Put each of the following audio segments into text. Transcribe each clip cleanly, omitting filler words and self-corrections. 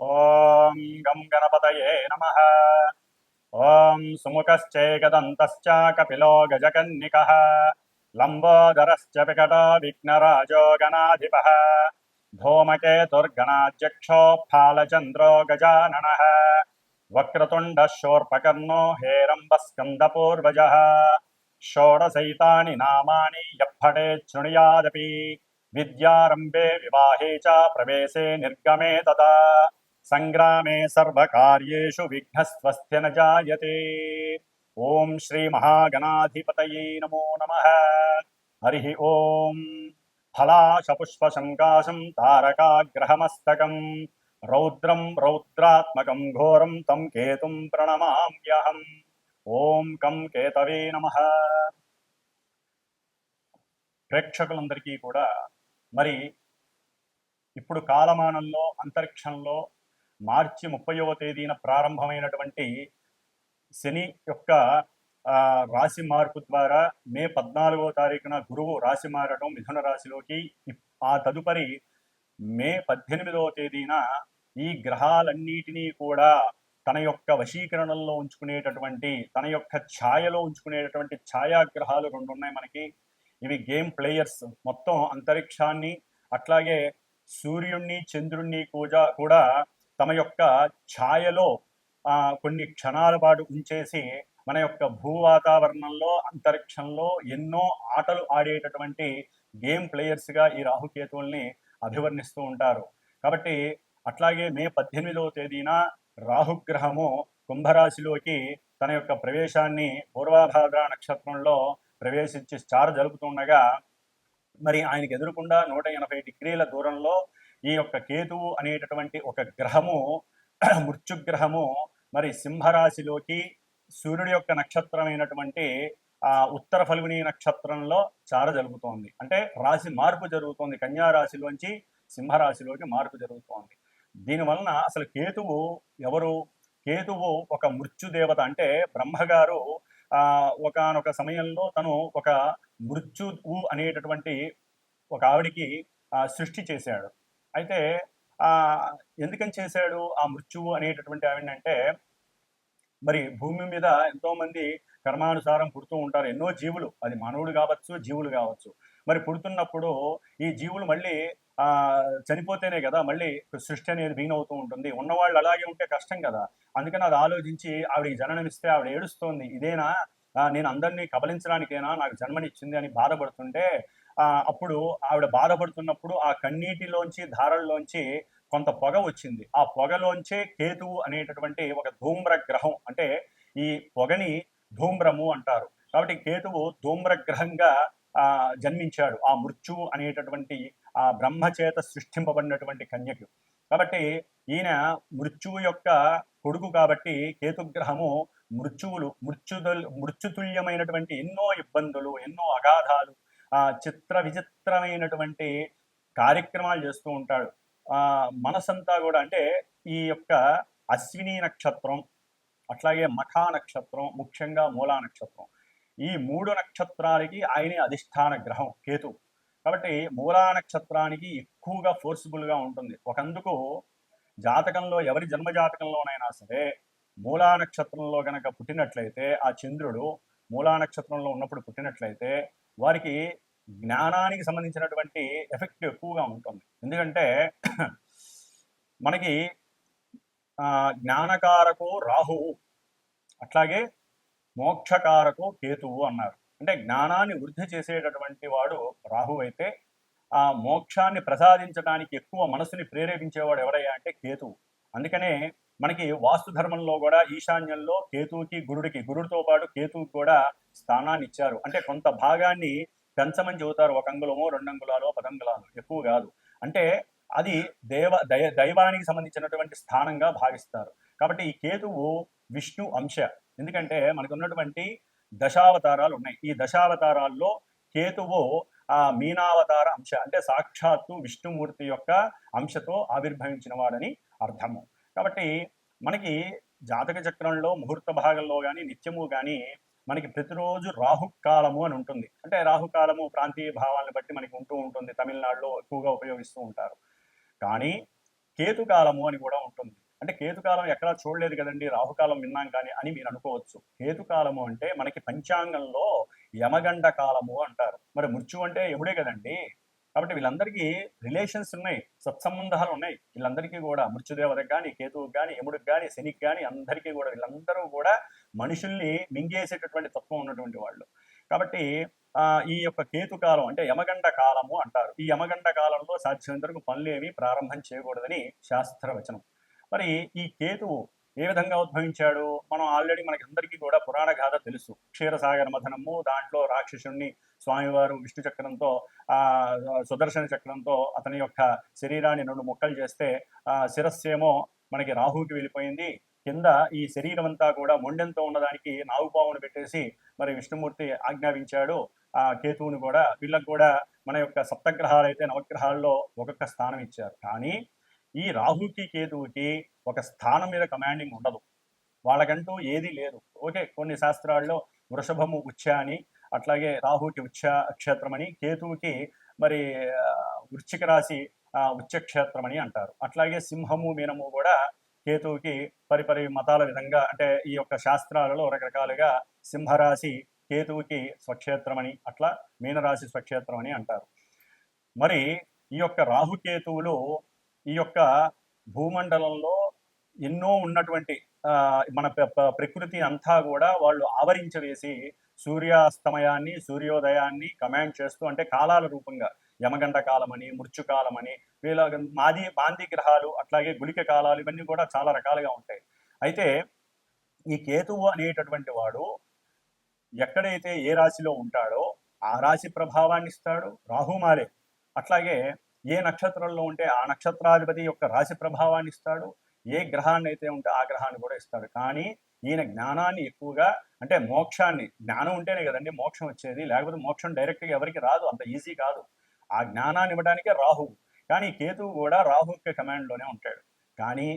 ఓం గం గణపతయే నమః. ఓం సుముఖశ్చేకదంతశ్చ కపిలో గజకన్నికః లంబోదరశ్చ వికటో విఘ్నరాజో గణాధిపః धूमकेतुर्गणाध्यक्षो फालचन्द्रो गजाननः वक्रतुण्डः शूर्पकर्णो हेरम्बस्कन्दपूर्वजः षोडशैतानि नामानि यः शृणुयादपि विद्यारम्भे विवाहे च प्रवेशे निर्गमे तथा संग्रामे सर्वकार्येषु विघ्नस्त्वस्य न जायते। ओम श्री महागणाधिपतये नमो नमः। हरि ओम। फलाशपुष्पशङ्काशं तारकाग्रहमस्तकं रौद्रं रौद्रात्मकं घोरं तं केतुं प्रणमाम्यहम्। ఓం కం కేతవే నమః. ప్రేక్షకులందరికీ కూడా మరి ఇప్పుడు కాలమానంలో అంతరిక్షంలో మార్చి 30వ తేదీన ప్రారంభమైనటువంటి శని యొక్క రాశి మార్పు ద్వారా మే 14వ తారీఖున గురువు రాశి మారడం మిథున రాశిలోకి, ఆ తదుపరి మే 18వ తేదీన ఈ గ్రహాలన్నిటినీ కూడా తన యొక్క వశీకరణంలో ఉంచుకునేటటువంటి, తన యొక్క ఛాయలో ఉంచుకునేటటువంటి ఛాయాగ్రహాలు రెండు ఉన్నాయి మనకి. ఇవి గేమ్ ప్లేయర్స్. మొత్తం అంతరిక్షాన్ని అట్లాగే సూర్యుణ్ణి చంద్రుణ్ణి కూడా తమ యొక్క ఛాయలో కొన్ని క్షణాల పాటు ఉంచేసి మన యొక్క భూ వాతావరణంలో అంతరిక్షంలో ఎన్నో ఆటలు ఆడేటటువంటి గేమ్ ప్లేయర్స్గా ఈ రాహుకేతువుల్ని అభివర్ణిస్తూ ఉంటారు. కాబట్టి అట్లాగే మే 18వ తేదీన రాహుగ్రహము కుంభరాశిలోకి తన యొక్క ప్రవేశాన్ని పూర్వభాద్ర నక్షత్రంలో ప్రవేశించి స్టార్ జరుపుతుండగా, మరి ఆయనకు ఎదురుకుండా 180 డిగ్రీల దూరంలో ఈ యొక్క కేతువు అనేటటువంటి ఒక గ్రహము, మృత్యుగ్రహము, మరి సింహరాశిలోకి సూర్యుడి యొక్క నక్షత్రమైనటువంటి ఉత్తర ఫల్గుని నక్షత్రంలో చార జరుగుతోంది. అంటే రాశి మార్పు జరుగుతోంది. కన్యా రాశిలోంచి సింహరాశిలోకి మార్పు జరుగుతోంది. దీనివలన అసలు కేతువు ఎవరు? కేతువు ఒక మృత్యుదేవత. అంటే బ్రహ్మగారు ఒకానొక సమయంలో తను ఒక మృత్యువు అనేటటువంటి ఒక ఆవిడికి సృష్టి చేశాడు. అయితే ఎందుకని చేశాడు ఆ మృత్యువు అనేటటువంటి ఆవిడంటే, మరి భూమి మీద ఎంతో మంది కర్మానుసారం పుడుతూ ఉంటారు. ఎన్నో జీవులు, అది మానవుడు కావచ్చు, జీవులు కావచ్చు. మరి పుడుతున్నప్పుడు ఈ జీవులు మళ్ళీ చనిపోతేనే కదా మళ్ళీ సృష్టి అనేది వీణవుతూ ఉంటుంది. ఉన్నవాళ్ళు అలాగే ఉంటే కష్టం కదా. అందుకని అది ఆలోచించి ఆవిడకి జననమిస్తే ఆవిడ ఏడుస్తోంది, ఇదేనా నేను అందరినీ కబలించడానికేనా నాకు జన్మనిచ్చింది అని బాధపడుతుంటే, అప్పుడు ఆవిడ బాధపడుతున్నప్పుడు ఆ కన్నీటిలోంచి ధారల్లోంచి కొంత పొగ వచ్చింది. ఆ పొగలోంచే కేతువు అనేటటువంటి ఒక ధూమ్ర గ్రహం, అంటే ఈ పొగని ధూమ్రము అంటారు. కాబట్టి కేతువు ధూమ్రగ్రహంగా జన్మించాడు ఆ మృత్యువు అనేటటువంటి ఆ బ్రహ్మచేత సృష్టింపబడినటువంటి కన్యకు. కాబట్టి ఈయన మృత్యువు యొక్క కొడుకు కాబట్టి కేతుగ్రహము మృత్యుతుల్యమైనటువంటి ఎన్నో ఇబ్బందులు, ఎన్నో అగాధాలు, చిత్ర విచిత్రమైనటువంటి కార్యక్రమాలు చేస్తూ ఉంటాడు. మనసంతా కూడా, అంటే ఈ యొక్క అశ్విని నక్షత్రం, అట్లాగే మఖా నక్షత్రం, ముఖ్యంగా మూలా నక్షత్రం, ఈ 3 నక్షత్రాలకి ఆయనే అధిష్టాన గ్రహం కేతు. కాబట్టి మూలా నక్షత్రానికి ఎక్కువగా ఫోర్సిబుల్గా ఉంటుంది. ఒకందుకు జాతకంలో ఎవరి జన్మజాతకంలోనైనా సరే మూలా నక్షత్రంలో గనక పుట్టినట్లయితే, ఆ చంద్రుడు మూలా నక్షత్రంలో ఉన్నప్పుడు పుట్టినట్లయితే వారికి జ్ఞానానికి సంబంధించినటువంటి ఎఫెక్ట్ ఎక్కువగా ఉంటుంది. ఎందుకంటే మనకి జ్ఞానకారకు రాహువు, అట్లాగే మోక్షకారకు కేతువు అన్నారు. అంటే జ్ఞానాన్ని వృద్ధి చేసేటటువంటి వాడు రాహు అయితే, ఆ మోక్షాన్ని ప్రసాదించడానికి ఎక్కువ మనసుని ప్రేరేపించేవాడు ఎవరయ్యా అంటే కేతువు. అందుకనే మనకి వాస్తు ధర్మంలో కూడా ఈశాన్యంలో కేతువుకి గురుడికి, గురుడితో పాటు కేతువుకి కూడా స్థానాన్ని ఇచ్చారు. అంటే కొంత భాగాన్ని పెంచమని చెబుతారు. 1 అంగుళమో 2 అంగుళాలో 10 అంగుళాలు, ఎక్కువ కాదు. అంటే అది దైవానికి సంబంధించినటువంటి స్థానంగా భావిస్తారు. కాబట్టి ఈ కేతువు విష్ణు అంశ. ఎందుకంటే మనకు ఉన్నటువంటి దశావతారాలు ఉన్నాయి. ఈ దశావతారాల్లో కేతువు మీనావతార అంశ, అంటే సాక్షాత్తు విష్ణుమూర్తి యొక్క అంశతో ఆవిర్భవించిన వాడని అర్థము. కాబట్టి మనకి జాతక చక్రంలో ముహూర్త భాగంలో కానీ నిత్యము కానీ మనకి ప్రతిరోజు రాహుకాలము అని ఉంటుంది. అంటే రాహుకాలము ప్రాంతీయ భావాలను బట్టి మనకి ఉంటూ ఉంటుంది. తమిళనాడులో ఎక్కువగా ఉపయోగిస్తూ ఉంటారు. కానీ కేతుకాలము అని కూడా ఉంటుంది. అంటే కేతుకాలం ఎక్కడా చూడలేదు కదండి, రాహుకాలం విన్నాం కానీ అని మీరు అనుకోవచ్చు. కేతుకాలము అంటే మనకి పంచాంగంలో యమగండ కాలము అంటారు. మరి మృత్యు అంటే యముడే కదండి. కాబట్టి వీళ్ళందరికీ రిలేషన్స్ ఉన్నాయి, సత్సంబంధాలు ఉన్నాయి. వీళ్ళందరికీ కూడా మృత్యుదేవతకు కానీ, కేతువుకి కానీ, యముడికి కానీ, శనికి కానీ అందరికీ కూడా వీళ్ళందరూ కూడా మనుషుల్ని మింగేసేటటువంటి తత్వం ఉన్నటువంటి వాళ్ళు. కాబట్టి ఈ యొక్క కేతుకాలం అంటే యమగండ కాలము అంటారు. ఈ యమగండ కాలంలో సాధ్యమైనంత వరకు పనులేమి ప్రారంభం చేయకూడదని శాస్త్రవచనం. మరి ఈ కేతువు ఏ విధంగా ఉద్భవించాడు? మనం ఆల్రెడీ మనకి అందరికీ కూడా పురాణ గాథ తెలుసు. క్షీరసాగర మథనము, దాంట్లో రాక్షసుణ్ణి స్వామివారు విష్ణు చక్రంతో సుదర్శన చక్రంతో అతని యొక్క శరీరాన్ని 2 ముక్కలు చేస్తే శిరస్సేమో మనకి రాహుకి వెళ్ళిపోయింది. కింద ఈ శరీరం అంతా కూడా మొండెంతో ఉన్నదానికి నాగుపావును పెట్టేసి మరి విష్ణుమూర్తి ఆజ్ఞాపించాడు ఆ కేతువుని కూడా. వీళ్ళకు కూడా మన యొక్క సప్తగ్రహాలు అయితే నవగ్రహాల్లో ఒక్కొక్క స్థానం ఇచ్చారు. కానీ ఈ రాహుకి కేతువుకి ఒక స్థానం మీద కమాండింగ్ ఉండదు, వాళ్ళకంటూ ఏది లేదు. ఓకే, కొన్ని శాస్త్రాల్లో వృషభము ఉచ్చ అని, అట్లాగే రాహుకి ఉచ్చ క్షేత్రం అని, కేతువుకి మరి వృశ్చిక రాశి ఉచ్చక్షేత్రం అని అంటారు. అట్లాగే సింహము మీనము కూడా కేతువుకి పరిపరి మతాల విధంగా అంటే ఈ యొక్క శాస్త్రాలలో రకరకాలుగా సింహరాశి కేతువుకి స్వక్షేత్రం అని, అట్లా మీనరాశి స్వక్షేత్రం అని అంటారు. మరి ఈ యొక్క రాహుకేతువులు ఈ యొక్క భూమండలంలో ఎన్నో ఉన్నటువంటి మన ప్రకృతి అంతా కూడా వాళ్ళు ఆవరించవేసి సూర్యాస్తమయాన్ని సూర్యోదయాన్ని కమాండ్ చేస్తూ, అంటే కాలాల రూపంగా యమగండ కాలమని, మృత్యుకాలమని, వీళ్ళ మాంది గ్రహాలు, అట్లాగే గుళిక కాలాలు, ఇవన్నీ కూడా చాలా రకాలుగా ఉంటాయి. అయితే ఈ కేతువు అనేటటువంటి వాడు ఎక్కడైతే ఏ రాశిలో ఉంటాడో ఆ రాశి ప్రభావాన్ని ఇస్తాడు, రాహుమాలే. అట్లాగే ఏ నక్షత్రంలో ఉంటే ఆ నక్షత్రాధిపతి యొక్క రాశి ప్రభావాన్ని ఇస్తాడు, ఏ గ్రహాన్ని అయితే ఉంటే ఆ గ్రహాన్ని కూడా ఇస్తాడు. కానీ ఈయన జ్ఞానాన్ని ఎక్కువగా, అంటే మోక్షాన్ని, జ్ఞానం ఉంటేనే కదండి మోక్షం వచ్చేది, లేకపోతే మోక్షం డైరెక్ట్గా ఎవరికి రాదు, అంత ఈజీ కాదు. ఆ జ్ఞానాన్ని ఇవ్వడానికే రాహువు. కానీ కేతువు కూడా రాహు యొక్క కమాండ్లోనే ఉంటాడు. కానీ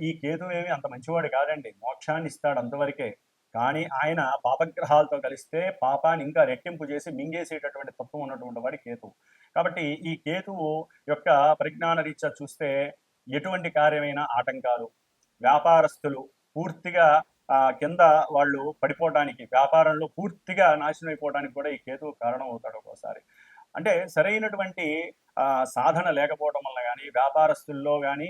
ఈ కేతువు ఏమి అంత మంచివాడు కాదండి, మోక్షాన్ని ఇస్తాడు అంతవరకే. కానీ ఆయన పాపగ్రహాలతో కలిస్తే పాపాన్ని ఇంకా రెట్టింపు చేసి మింగేసేటటువంటి తత్వం ఉన్నటువంటి వాడి కేతువు. కాబట్టి ఈ కేతువు యొక్క పరిజ్ఞాన రీత్యా చూస్తే ఎటువంటి కార్యమైన ఆటంకాలు, వ్యాపారస్తులు పూర్తిగా కింద వాళ్ళు పడిపోవడానికి, వ్యాపారంలో పూర్తిగా నాశనం అయిపోవడానికి కూడా ఈ కేతువు కారణం అవుతాడు ఒక్కోసారి. అంటే సరైనటువంటి సాధన లేకపోవడం వల్ల కానీ, వ్యాపారస్తుల్లో కానీ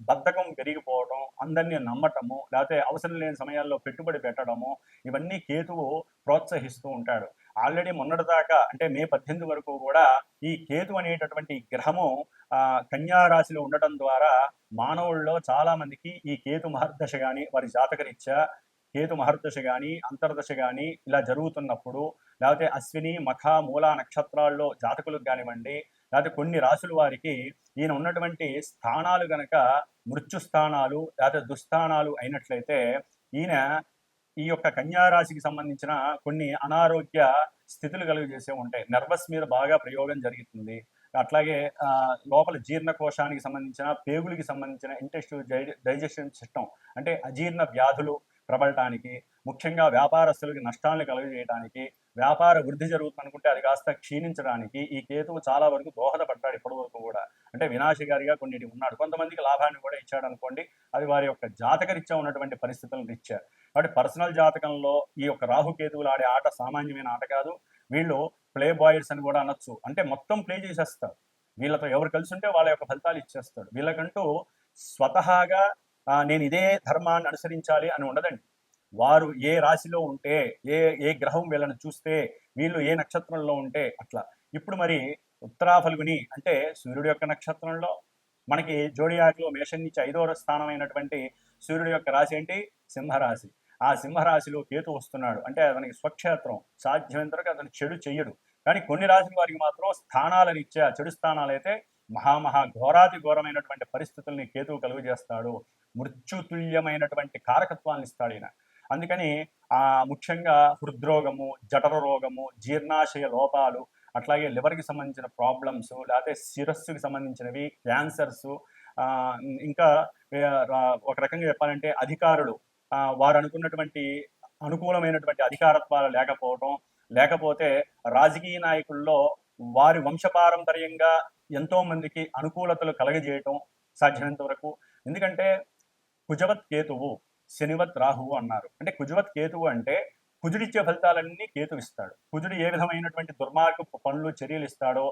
బద్ధకం పెరిగిపోవడం, అందరినీ నమ్మటము, లేకపోతే అవసరం లేని సమయాల్లో పెట్టుబడి పెట్టడము, ఇవన్నీ కేతువు ప్రోత్సహిస్తూ ఉంటాడు. ఆల్రెడీ మొన్నటిదాకా అంటే మే 18 వరకు కూడా ఈ కేతు అనేటటువంటి గ్రహము కన్యారాశిలో ఉండటం ద్వారా మానవుల్లో చాలా మందికి ఈ కేతు మహర్దశ కానీ, వారి జాతకరీత్యా కేతు మహర్దశ కానీ, అంతర్దశ కానీ ఇలా జరుగుతున్నప్పుడు, లేకపోతే అశ్విని మఖ మూల నక్షత్రాల్లో జాతకులకు కానివ్వండి, లేకపోతే కొన్ని రాశుల వారికి ఈయన ఉన్నటువంటి స్థానాలు గనక మృత్యు స్థానాలు లేకపోతే దుస్థానాలు అయినట్లయితే ఈయన ఈ యొక్క కన్యారాశికి సంబంధించిన కొన్ని అనారోగ్య స్థితులు కలుగజేసే ఉంటాయి. నర్వస్ మీద బాగా ప్రయోగం జరుగుతుంది. అట్లాగే లోపల జీర్ణకోశానికి సంబంధించిన, పేగులకి సంబంధించిన ఇంటెస్టివ్ డైజెషన్ సిస్టమ్ అంటే అజీర్ణ వ్యాధులు ప్రబలటానికి, ముఖ్యంగా వ్యాపారస్తులకి నష్టాలను కలుగజేయడానికి, వ్యాపార వృద్ధి జరుగుతుంది అనుకుంటే అది కాస్త క్షీణించడానికి ఈ కేతువు చాలా వరకు దోహదపడ్డాడు ఇప్పటి వరకు కూడా. అంటే వినాశకారిగా కొన్నిటి ఉన్నాడు. కొంతమందికి లాభాన్ని కూడా ఇచ్చాడు అనుకోండి, అది వారి యొక్క జాతకరీత్యా ఉన్నటువంటి పరిస్థితులను ఇచ్చారు. కాబట్టి పర్సనల్ జాతకంలో ఈ యొక్క రాహుకేతువులు ఆడే ఆట సామాన్యమైన ఆట కాదు. వీళ్ళు ప్లే బాయ్స్ అని కూడా అనొచ్చు. అంటే మొత్తం ప్లే చేసేస్తారు. వీళ్ళతో ఎవరు కలిసి ఉంటే వాళ్ళ యొక్క ఫలితాలు ఇచ్చేస్తాడు. వీళ్ళకంటూ స్వతహాగా నేను ఇదే ధర్మాన్ని అనుసరించాలి అని ఉండదండి. వారు ఏ రాశిలో ఉంటే, ఏ గ్రహం వీళ్ళని చూస్తే, వీళ్ళు ఏ నక్షత్రంలో ఉంటే అట్లా. ఇప్పుడు మరి ఉత్తరాఫల్గుని అంటే సూర్యుడి యొక్క నక్షత్రంలో మనకి జోడియాక్లో మేషం నుంచి 5వ స్థానమైనటువంటి సూర్యుడి యొక్క రాశి ఏంటి? సింహరాశి. ఆ సింహరాశిలో కేతు వస్తున్నాడు అంటే అతనికి స్వక్షేత్రం. సాధ్యమైనంత వరకు అతను చెడు చెయ్యడు. కానీ కొన్ని రాశుల వారికి మాత్రం స్థానాల రీత్యా చెడు స్థానాలు అయితే ఘోరాతి ఘోరమైనటువంటి పరిస్థితుల్ని కేతువు కలుగు చేస్తాడు. మృత్యుతుల్యమైనటువంటి కారకత్వాన్ని ఇస్తాడు ఈయన. అందుకని ముఖ్యంగా హృద్రోగము, జఠర రోగము, జీర్ణాశయ లోపాలు, అట్లాగే లివర్కి సంబంధించిన ప్రాబ్లమ్స్, లేకపోతే శిరస్సుకి సంబంధించినవి, క్యాన్సర్స్, ఇంకా ఒక రకంగా చెప్పాలంటే అధికారులు వారు అనుకున్నటువంటి అనుకూలమైనటువంటి అధికారత్వాలు లేకపోవడం, లేకపోతే రాజకీయ నాయకుల్లో వారి వంశపారంపర్యంగా ఎంతో మందికి అనుకూలతలు కలగజేయటం, సాధ్యమైనంత వరకు. ఎందుకంటే కుజవత్ కేతువు శనివత్ రాహువు అన్నారు. అంటే కుజవత్ కేతువు అంటే కుజుడిచ్చే ఫలితాలన్నీ కేతు ఇస్తాడు. కుజుడు ఏ విధమైనటువంటి దుర్మార్గపు పనులు చర్యలు ఇస్తాడో,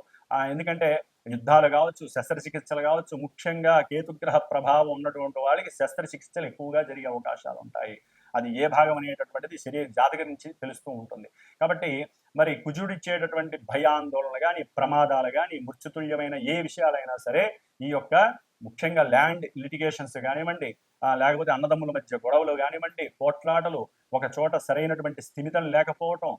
ఎందుకంటే యుద్ధాలు కావచ్చు, శస్త్రచికిత్సలు కావచ్చు, ముఖ్యంగా కేతుగ్రహ ప్రభావం ఉన్నటువంటి వాళ్ళకి శస్త్రచికిత్సలు ఎక్కువగా జరిగే అవకాశాలు ఉంటాయి. అది ఏ భాగం అనేటటువంటిది శరీర జాతక నుంచి తెలుస్తూ ఉంటుంది. కాబట్టి మరి కుజుడిచ్చేటటువంటి భయాందోళనలు కానీ, ప్రమాదాలు కానీ, మృత్యుతుల్యమైన ఏ విషయాలైనా సరే ఈ యొక్క ముఖ్యంగా ల్యాండ్ లిటిగేషన్స్ కానివ్వండి, లేకపోతే అన్నదమ్ముల మధ్య గొడవలు కానివ్వండి, పోట్లాటలు, ఒక చోట సరైనటువంటి స్థిమితం లేకపోవటం,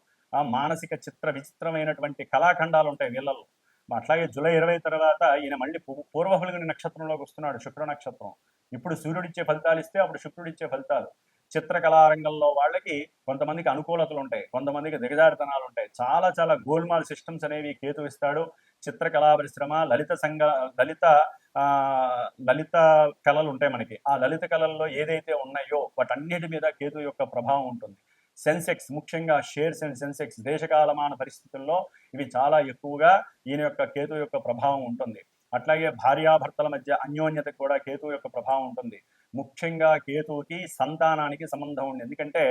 మానసిక చిత్ర విచిత్రమైనటువంటి కళాఖండాలు ఉంటాయి వీళ్ళలో. అట్లాగే జూలై 20 తర్వాత ఈయన మళ్ళీ పూర్వఫల్గుని నక్షత్రంలోకి వస్తున్నాడు, శుక్ర నక్షత్రం. ఇప్పుడు సూర్యుడిచ్చే ఫలితాలు ఇస్తే అప్పుడు శుక్రుడిచ్చే ఫలితాలు. చిత్రకళారంగంలో వాళ్ళకి కొంతమందికి అనుకూలతలు ఉంటాయి, కొంతమందికి దిగజారితనాలు ఉంటాయి. చాలా చాలా గోల్మాల్ సిస్టమ్స్ అనేవి కేతు ఇస్తాడు. చిత్రకళా పరిశ్రమ, లలిత కళలు ఉంటాయి మనకి. ఆ లలిత కళల్లో ఏదైతే ఉన్నాయో వాటన్నిటి మీద కేతు యొక్క ప్రభావం ఉంటుంది. సెన్సెక్స్, ముఖ్యంగా షేర్స్ అండ్ సెన్సెక్స్ దేశకాలమాన పరిస్థితుల్లో ఇవి చాలా ఎక్కువగా ఈయన యొక్క కేతు యొక్క ప్రభావం ఉంటుంది. అట్లాగే భార్యాభర్తల మధ్య అన్యోన్యతకు కూడా కేతు యొక్క ప్రభావం ఉంటుంది. ముఖ్యంగా కేతువుకి సంతానానికి సంబంధం ఉంది. ఎందుకంటే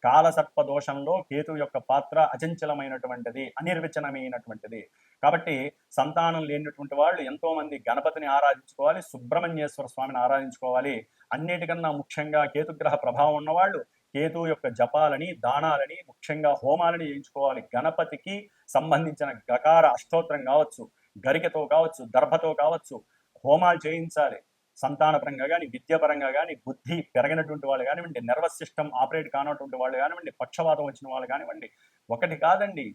కాలసర్ప దోషంలో కేతు యొక్క పాత్ర అచంచలమైనటువంటిది, అనిర్వచనమైనటువంటిది. కాబట్టి సంతానం లేనటువంటి వాళ్ళు ఎంతో మంది గణపతిని ఆరాధించుకోవాలి, సుబ్రహ్మణ్యేశ్వర స్వామిని ఆరాధించుకోవాలి. అన్నిటికన్నా ముఖ్యంగా కేతుగ్రహ ప్రభావం ఉన్నవాళ్ళు కేతు యొక్క జపాలని, దానాలని, ముఖ్యంగా హోమాలని చేయించుకోవాలి. గణపతికి సంబంధించిన గకార అష్టోత్తరం కావచ్చు, గరికతో కావచ్చు, దర్భతో కావచ్చు హోమాలు చేయించాలి. సంతానపరంగా కానీ, విద్యాపరంగా కానీ, బుద్ధి పెరగినటువంటి వాళ్ళు కానివ్వండి, నర్వస్ సిస్టమ్ ఆపరేట్ కానటువంటి వాళ్ళు కానివ్వండి, పక్షవాతం వచ్చిన వాళ్ళు కానివ్వండి, ఒకటి కాదండి,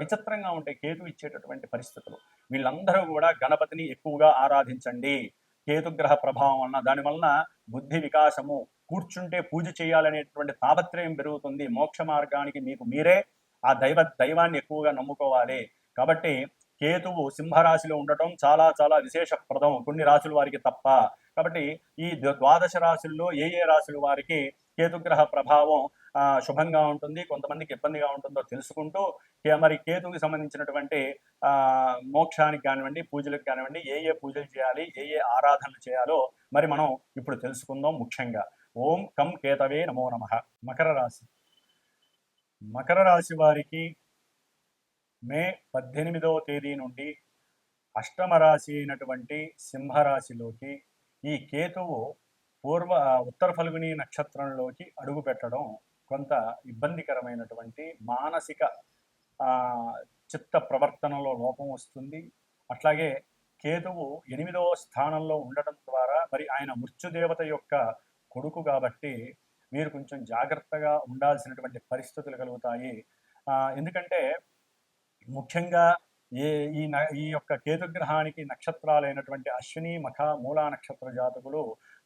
విచిత్రంగా ఉంటాయి కేతు ఇచ్చేటటువంటి పరిస్థితులు. వీళ్ళందరూ కూడా గణపతిని ఎక్కువగా ఆరాధించండి. కేతుగ్రహ ప్రభావం వలన, దానివలన బుద్ధి వికాసము, కూర్చుంటే పూజ చేయాలనేటువంటి తాపత్రయం పెరుగుతుంది. మోక్ష మార్గానికి మీకు మీరే ఆ దైవాన్ని ఎక్కువగా నమ్ముకోవాలి. కాబట్టి కేతువు సింహరాశిలో ఉండటం చాలా చాలా విశేషప్రదం, కొన్ని రాశుల వారికి తప్ప. కాబట్టి ఈ ద్వాదశ రాశుల్లో ఏ రాశుల వారికి కేతుగ్రహ ప్రభావం శుభంగా ఉంటుంది, కొంతమందికి ఇబ్బందిగా ఉంటుందో తెలుసుకుంటూ, మరి కేతువుకి సంబంధించినటువంటి మోక్షానికి కానివ్వండి, పూజలకు కానివ్వండి, ఏ పూజలు చేయాలి, ఏ ఆరాధనలు చేయాలో మరి మనం ఇప్పుడు తెలుసుకుందాం. ముఖ్యంగా ఓం కం కేతవే నమో నమః. మకర రాశి. మకర రాశి వారికి మే 18వ తేదీ నుండి అష్టమ రాశి అయినటువంటి సింహరాశిలోకి ఈ కేతువు ఉత్తర ఫల్గుని నక్షత్రంలోకి అడుగు పెట్టడం కొంత ఇబ్బందికరమైనటువంటి మానసిక చిత్త ప్రవర్తనలో లోపం వస్తుంది. అట్లాగే కేతువు 8వ స్థానంలో ఉండటం ద్వారా మరి ఆయన మృత్యుదేవత యొక్క కొడుకు కాబట్టి మీరు కొంచెం జాగ్రత్తగా ఉండాల్సినటువంటి పరిస్థితులు కలుగుతాయి. ఎందుకంటే ముఖ్యంగా ఈ యొక్క కేతుగ్రహానికి నక్షత్రాలైనటువంటి అశ్విని, మఖ, మూలా నక్షత్ర జాతకులు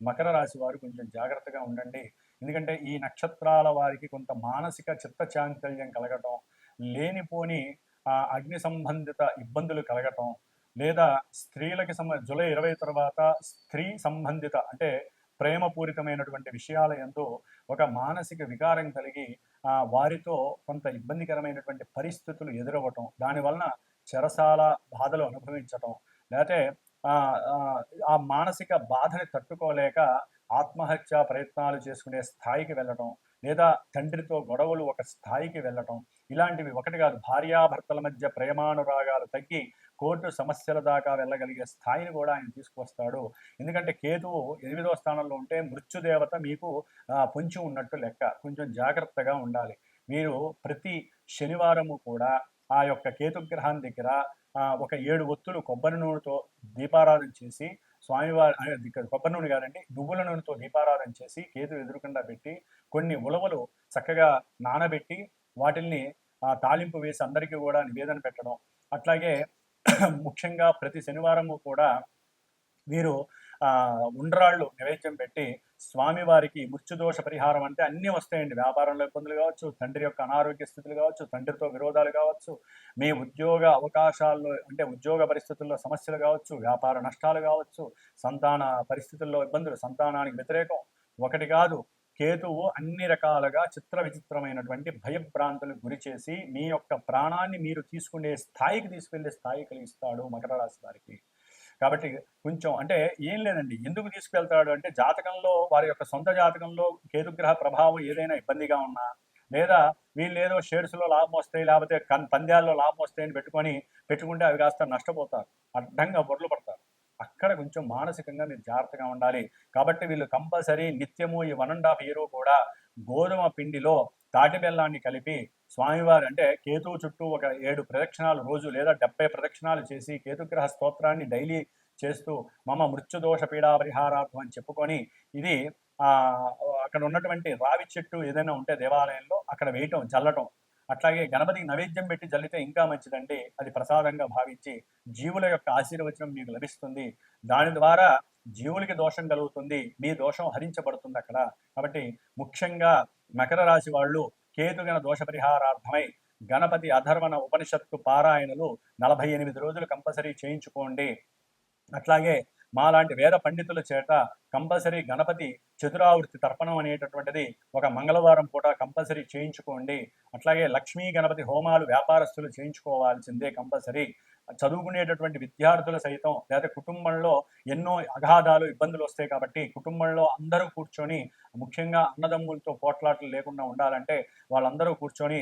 మకర రాశి వారు కొంచెం జాగ్రత్తగా ఉండండి. ఎందుకంటే ఈ నక్షత్రాల వారికి కొంత మానసిక చిత్తచాంచల్యం కలగటం, లేనిపోని అగ్ని సంబంధిత ఇబ్బందులు కలగటం, లేదా స్త్రీలకి జూలై 20 తర్వాత స్త్రీ సంబంధిత అంటే ప్రేమపూరితమైనటువంటి విషయాల యందు ఒక మానసిక వికారం కలిగి వారితో కొంత ఇబ్బందికరమైనటువంటి పరిస్థితులు ఎదురవ్వటం, దానివలన చెరసాల బాధలు అనుభవించటం, లేకపోతే ఆ మానసిక బాధని తట్టుకోలేక ఆత్మహత్య ప్రయత్నాలు చేసుకునే స్థాయికి వెళ్ళటం, లేదా తండ్రితో గొడవలు ఒక స్థాయికి వెళ్ళటం, ఇలాంటివి ఒకటి కాదు. భార్యాభర్తల మధ్య ప్రేమానురాగాలు తగ్గి కోర్టు సమస్యల దాకా వెళ్ళగలిగే స్థాయిని కూడా ఆయన తీసుకొస్తాడు. ఎందుకంటే కేతువు 8వ స్థానంలో ఉంటే మృత్యుదేవత మీకు పొంచి ఉన్నట్టు లెక్క. కొంచెం జాగ్రత్తగా ఉండాలి. మీరు ప్రతి శనివారము కూడా ఆ యొక్క కేతుగ్రహం దగ్గర ఒక 7 ఒత్తులు కొబ్బరి నూనెతో దీపారాధన చేసి, స్వామివారి కొబ్బరి నూనె కాదండి, నువ్వుల నూనెతో దీపారాధన చేసి కేతు ఎదురుకుండా పెట్టి కొన్ని ఉలవలు చక్కగా నానబెట్టి వాటిల్ని తాలింపు వేసి అందరికీ కూడా నివేదన పెట్టడం. అట్లాగే ముఖ్యంగా ప్రతి శనివారము కూడా వీరు ఉండ్రాళ్ళు నైవేద్యం పెట్టి స్వామివారికి మృత్యుదోష పరిహారం అంటే అన్నీ వస్తాయండి. వ్యాపారంలో ఇబ్బందులు కావచ్చు, తండ్రి యొక్క అనారోగ్య స్థితులు కావచ్చు, తండ్రితో విరోధాలు కావచ్చు, మీ ఉద్యోగ అవకాశాల్లో అంటే ఉద్యోగ పరిస్థితుల్లో సమస్యలు కావచ్చు, వ్యాపార నష్టాలు కావచ్చు, సంతాన పరిస్థితుల్లో ఇబ్బందులు, సంతానానికి వ్యతిరేకం, ఒకటి కాదు. కేతువు అన్ని రకాలుగా చిత్ర విచిత్రమైనటువంటి భయభ్రాంతులకు గురి చేసి మీ యొక్క ప్రాణాన్ని మీరు తీసుకునే స్థాయికి తీసుకెళ్లే స్థాయి కలిగిస్తాడు మకర రాశి వారికి. కాబట్టి కొంచెం అంటే ఏం లేదండి. ఎందుకు తీసుకెళ్తాడు అంటే జాతకంలో వారి యొక్క సొంత జాతకంలో కేతుగ్రహ ప్రభావం ఏదైనా ఇబ్బందిగా ఉన్నా, లేదా వీళ్ళేదో షేర్స్‌లో లాభం వస్తాయి, లేపోతే పందాల్లో లాభం వస్తాయని పెట్టుకుంటే అవి కాస్త నష్టపోతారు. అడ్డంగా బొర్లు పడతారు. అక్కడ కొంచెం మానసికంగా మీరు జాగ్రత్తగా ఉండాలి. కాబట్టి వీళ్ళు కంపల్సరీ నిత్యము ఈ 1 ½ ఇయర్ కూడా గోధుమ పిండిలో తాటి బెల్లాన్ని కలిపి స్వామివారు అంటే కేతువు చుట్టూ ఒక 7 ప్రదక్షిణాలు రోజు లేదా 70 ప్రదక్షిణాలు చేసి కేతుగ్రహ స్తోత్రాన్ని డైలీ చేస్తూ మమ మృత్యుదోష పీడా పరిహారార్థం అని చెప్పుకొని ఇది అక్కడ ఉన్నటువంటి రావి చెట్టు ఏదైనా ఉంటే దేవాలయంలో అక్కడ వేయటం, జల్లటం. అట్లాగే గణపతికి నైవేద్యం పెట్టి జల్లితే ఇంకా మంచిదండి. అది ప్రసాదంగా భావించి జీవుల యొక్క ఆశీర్వచనం మీకు లభిస్తుంది. దాని ద్వారా జీవులకి దోషం కలుగుతుంది, మీ దోషం హరించబడుతుంది అక్కడ. కాబట్టి ముఖ్యంగా మకర రాశి వాళ్ళు కేతుగణ దోష పరిహారార్థమై గణపతి అధర్వణ ఉపనిషత్తు పారాయణలు 48 రోజులు కంపల్సరీ చేయించుకోండి. అట్లాగే మాలాంటి వేద పండితుల చేత కంపల్సరీ గణపతి చతురావృత్తి తర్పణం అనేటటువంటిది ఒక మంగళవారం పూట కంపల్సరీ చేయించుకోండి. అట్లాగే లక్ష్మీ గణపతి హోమాలు వ్యాపారస్తులు చేయించుకోవాల్సిందే కంపల్సరీ. చదువుకునేటటువంటి విద్యార్థులు సైతం లేదా కుటుంబంలో ఎన్నో అగాధాలు ఇబ్బందులు వస్తాయి కాబట్టి కుటుంబంలో అందరూ కూర్చొని ముఖ్యంగా అన్నదమ్ములతో పోట్లాటలు లేకుండా ఉండాలంటే వాళ్ళందరూ కూర్చొని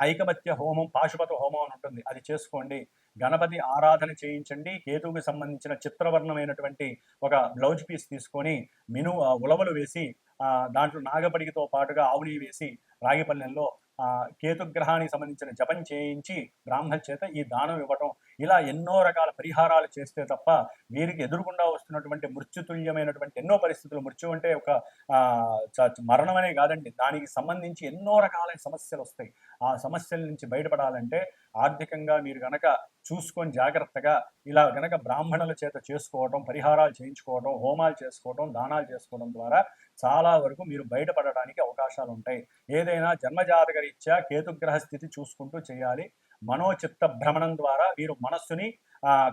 ఐకమత్య హోమం, పాశుపత హోమం అని ఉంటుంది, అది చేసుకోండి. గణపతి ఆరాధన చేయించండి. కేతువుకి సంబంధించిన చిత్రవర్ణమైనటువంటి ఒక బ్లౌజ్ పీస్ తీసుకొని ఉలవలు వేసి దాంట్లో నాగపడికితో పాటుగా ఆవుని వేసి రాగిపల్లెంలో కేతుగ్రహానికి సంబంధించిన జపం చేయించి బ్రాహ్మణ చేత ఈ దానం ఇవ్వటం, ఇలా ఎన్నో రకాల పరిహారాలు చేస్తే తప్ప వీరికి ఎదురుగుండా వస్తున్నటువంటి మృత్యుతుల్యమైనటువంటి ఎన్నో పరిస్థితులు, మృత్యు అంటే ఒక మరణం అనే కాదండి, దానికి సంబంధించి ఎన్నో రకాలైన సమస్యలు వస్తాయి. ఆ సమస్యల నుంచి బయటపడాలంటే ఆర్థికంగా మీరు గనక చూసుకొని జాగ్రత్తగా ఇలా గనక బ్రాహ్మణుల చేత చేసుకోవటం, పరిహారాలు చేయించుకోవటం, హోమాలు చేసుకోవటం, దానాలు చేసుకోవడం ద్వారా చాలా వరకు మీరు బయటపడడానికి అవకాశాలు ఉంటాయి. ఏదైనా జన్మజాతక రీత్యా కేతుగ్రహ స్థితి చూసుకుంటూ చేయాలి. మనోచిత్త భ్రమణం ద్వారా వీరు మనస్సుని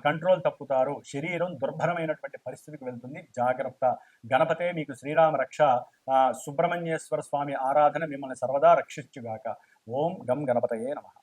కంట్రోల్ తప్పుతారు, శరీరం దుర్భరమైనటువంటి పరిస్థితికి వెళ్తుంది. జాగ్రత్త. గణపతే మీకు శ్రీరామ రక్ష. సుబ్రహ్మణ్యేశ్వర స్వామి ఆరాధన మిమ్మల్ని సర్వదా రక్షించుగాక. ఓం గం గణపతయే నమః.